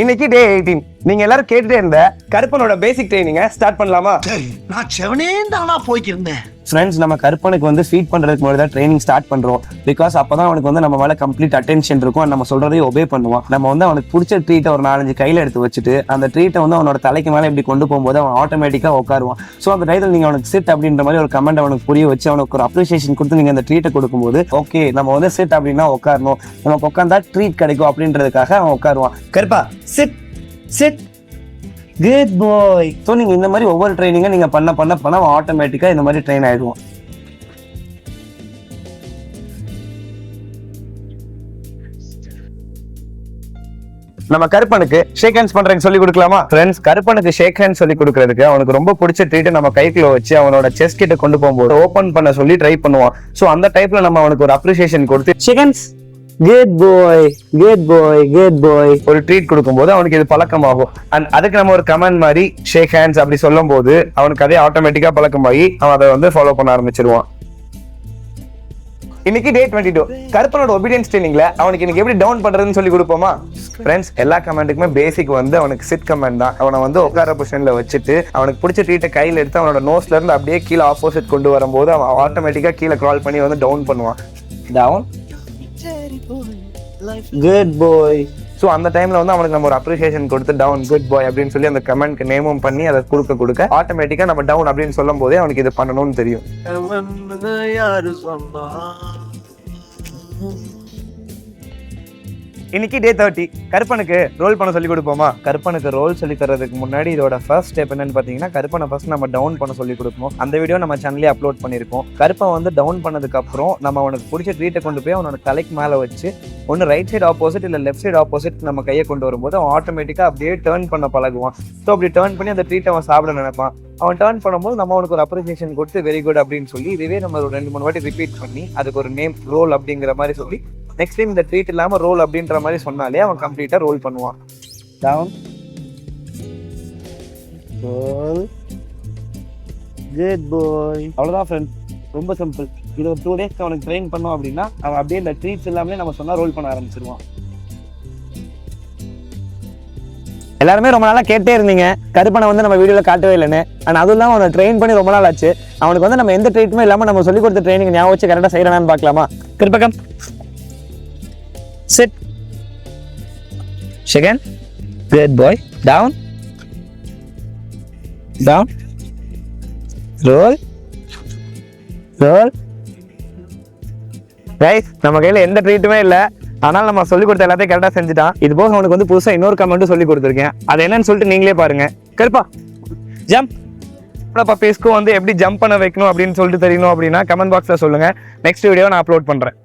இன்னைக்கு டே 18. நீங்க எல்லாரும் கேட்டுட்டே இருந்த கருப்பனோட பேசிக் ட்ரைனிங்க ஸ்டார்ட் பண்ணலாமா? நான் செவனே தானா போயிட்டு இருந்தேன். ஃப்ரெண்ட்ஸ், நம்ம கருப்பனுக்கு வந்து ஃபீட் பண்றதுக்கு முன்னாடி தான் ட்ரைனிங் ஸ்டார்ட் பண்றோம். பிகாஸ் அப்பதான் அவனுக்கு வந்து நம்ம மேல கம்ப்ளீட் அட்டென்ஷன் இருக்கும். நம்ம சொல்றதையும் ஒபே பண்ணுவான். நம்ம வந்து அவனுக்கு பிடிச்ச ட்ரீட்டை ஒரு 4-5 கையில எடுத்து வச்சுட்டு அந்த ட்ரீட்டை வந்து அவனோட தலைக்கு மேலே இப்படி கொண்டு போகும்போது அவன் ஆட்டோமேட்டிக்கா உட்காருவான். ஸோ அந்த டைத்தில் நீங்க அவனுக்கு சிட் அப்படின்ற மாதிரி ஒரு கமெண்ட் அவனுக்கு புரிய வச்சு அவனுக்கு ஒரு அப்ரிசியேஷன் கொடுத்து நீங்க அந்த ட்ரீட்டை கொடுக்கும்போது ஓகே நம்ம வந்து சிட் அப்படின்னா உட்காரணும், நமக்கு உட்காந்தா ட்ரீட் கிடைக்கும் அப்படின்றதுக்காக அவன் உட்காருவான். கருப்பா சிட் சிட் குட் பாய். ஸோ நீங்க இந்த மாதிரி ஒவ்வொரு ட்ரைனிங்கை நீங்க பண்ண பண்ண பண்ண அவன் ஆட்டோமேட்டிக்கா இந்த மாதிரி ட்ரெயின் ஆயிடுவான். நம்ம கருப்பனுக்கு ஷேக் ஹேண்ட்ஸ் பண்றேன்னு சொல்லி கொடுக்கலாமா? ஃப்ரெண்ட்ஸ், கருப்பனுக்கு ஷேக் ஹேண்ட்ஸ் சொல்லி கொடுக்கறதுக்கு அவனுக்கு ரொம்ப பிடிச்ச ட்ரீட்டை நம்ம கைக்குள்ள வச்சு அவனோட செஸ்ட் கிட்ட கொண்டு போகும்போது ஓபன் பண்ண சொல்லி ட்ரை பண்ணுவான். ஸோ அந்த டைப்ல நம்ம அவனுக்கு ஒரு அப்ரிசியேஷன் கொடுத்து shake hands good bye good bye good பாய் ஒரு ட்ரீட் கொடுக்கும்போது அவனுக்கு இது பழக்கமாகும். அண்ட் அதுக்கு நம்ம ஒரு கமெண்ட் மாதிரி ஷேக் ஹேண்ட்ஸ் அப்படி சொல்லும் போது அவனுக்கு அதே ஆட்டோமேட்டிக்கா பழக்கமாகி அவன் அதை வந்து ஃபாலோ பண்ண ஆரம்பிச்சிருவான். இன்னைக்கு டே 22. கருப்பனோட ஒபீடியன்ஸ் ட்ரைனிங்ல அவனுக்கு இன்னைக்கு எப்படி டவுன் பண்றதுன்னு சொல்லி கொடுப்போமா? ஃப்ரெண்ட்ஸ், எல்லா கமெண்ட்டுக்குமே பேசிக் வந்து அவனுக்கு சிட் கமெண்ட் தான். அவனை வந்து உட்கார பொசிஷன்ல வச்சுட்டு அவனுக்கு பிடிச்ச ட்ரீட்டை கையில எடுத்து அவனோட நோஸ்ல இருந்து அப்படியே கீழே ஆப்போசிட் கொண்டு வரும்போது அவன் ஆட்டோமேட்டிக்கா கீழே கிரால் பண்ணி வந்து டவுன் பண்ணுவான். டவுன் குட் பாய். ஸோ அந்த டைம்ல வந்து அவனுக்கு நம்ம ஒரு அப்ரிசியேஷன் கொடுத்து டவுன் குட் பாய் அப்படின்னு சொல்லி அந்த கமெண்ட்க்கு நேமும் பண்ணி அதை கொடுக்க ஆட்டோமேட்டிக்கா நம்ம டவுன் அப்படின்னு சொல்லும் போதே அவனுக்கு இது பண்ணணும்னு தெரியும். இன்னைக்கு டே 30. கருப்பனுக்கு ரோல் பண்ண சொல்லி கொடுப்போமா? கருப்பனுக்கு ரோல் சொல்லி தரதுக்கு முன்னாடி இதோட ஃபர்ஸ்ட் ஸ்டெப் என்னன்னு பாத்தீங்கன்னா கருப்பனை ஃபர்ஸ்ட் நம்ம டவுன் பண்ண சொல்லி கொடுக்கணும். அந்த வீடியோ நம்ம சேனல்லே அப்லோட் பண்ணியிருக்கோம். கருப்பன் வந்து டவுன் பண்ணதுக்கு அப்புறம் நம்ம அவனுக்கு பிடிச்ச ட்ரீட்டை கொண்டு போய் அவனோட தலைக்கு மேலே வச்சு ஒன்று ரைட் சைடு ஆப்போசிட் இல்லை லெஃப்ட் சைடு ஆப்போசிட் நம்ம கையை கொண்டு வரும்போது அவன் ஆட்டோமேட்டிக்கா அப்படியே டேர்ன் பண்ண பழகுவான். ஸோ அப்படி டேர்ன் பண்ணி அந்த ட்ரீட்டை அவன் சாப்பிட நினைப்பான். அவன் டேர்ன் பண்ணும்போது நம்ம அவனுக்கு ஒரு அப்ரிசியேஷன் கொடுத்து வெரி குட் அப்படின்னு சொல்லி இதுவே நம்ம ஒரு 2-3 வாட்டி ரிப்பீட் பண்ணி அதுக்கு ஒரு நேம் ரோல் அப்படிங்கிற மாதிரி சொல்லி நெக்ஸ்ட் டைம் இந்த ட்ரீட் இல்லாம ரோல் அப்படின்ற மாதிரி சொன்னாலே அவன் கம்ப்ளீட்டா ரோல் பண்ணுவான். டவுன் ரோல் குட் பாய். அவ்வளவுதான் ஃப்ரெண்ட்ஸ், ரொம்ப சிம்பிள். இது ஒரு 2 days அவனுக்கு ட்ரெயின் பண்ணோம் அப்படின்னா அவன் அப்படியே இந்த ட்ரீட்ஸ் எல்லாமே நம்ம சொன்னா ரோல் பண்ண ஆரம்பிச்சிருவான். எல்லாருமே ரொம்ப நாளா கேட்டே இருந்தீங்க கருப்பனை வந்து நம்ம வீடியோல காட்டவே இல்லைன்னு. அண்ட் அதுவும் இல்லாமல் அவனை ட்ரெயின் பண்ணி ரொம்ப நாள் ஆச்சு. அவனுக்கு வந்து நம்ம எந்த ட்ரீட்மே இல்லாம நம்ம சொல்லி கொடுத்த ட்ரைனிங் ஞாபகம் வச்சு கரெக்டாக செய்யறானு பார்க்கலாமா? Karuppagam sit second good boy down down roll roll. Guys, நம்ம கையில எந்த ட்ரீட்டுமே இல்லை, ஆனால் நம்ம சொல்லி கொடுத்த எல்லாத்தையும் கரெக்டாக செஞ்சுட்டான். இது போக அவனுக்கு வந்து புதுசாக இன்னொரு கமெண்ட்டும் சொல்லி கொடுத்துருக்கேன். அது என்னன்னு சொல்லிட்டு நீங்களே பாருங்க. கருப்பா ஜம்ப் பப்பீஸ்க்கும் வந்து எப்படி ஜம்ப் பண்ண வைக்கணும் அப்படின்னு சொல்லிட்டு தெரியணும் அப்படின்னா கமெண்ட் பாக்ஸில் சொல்லுங்க. நெக்ஸ்ட் வீடியோ நான் அப்லோட் பண்றேன்.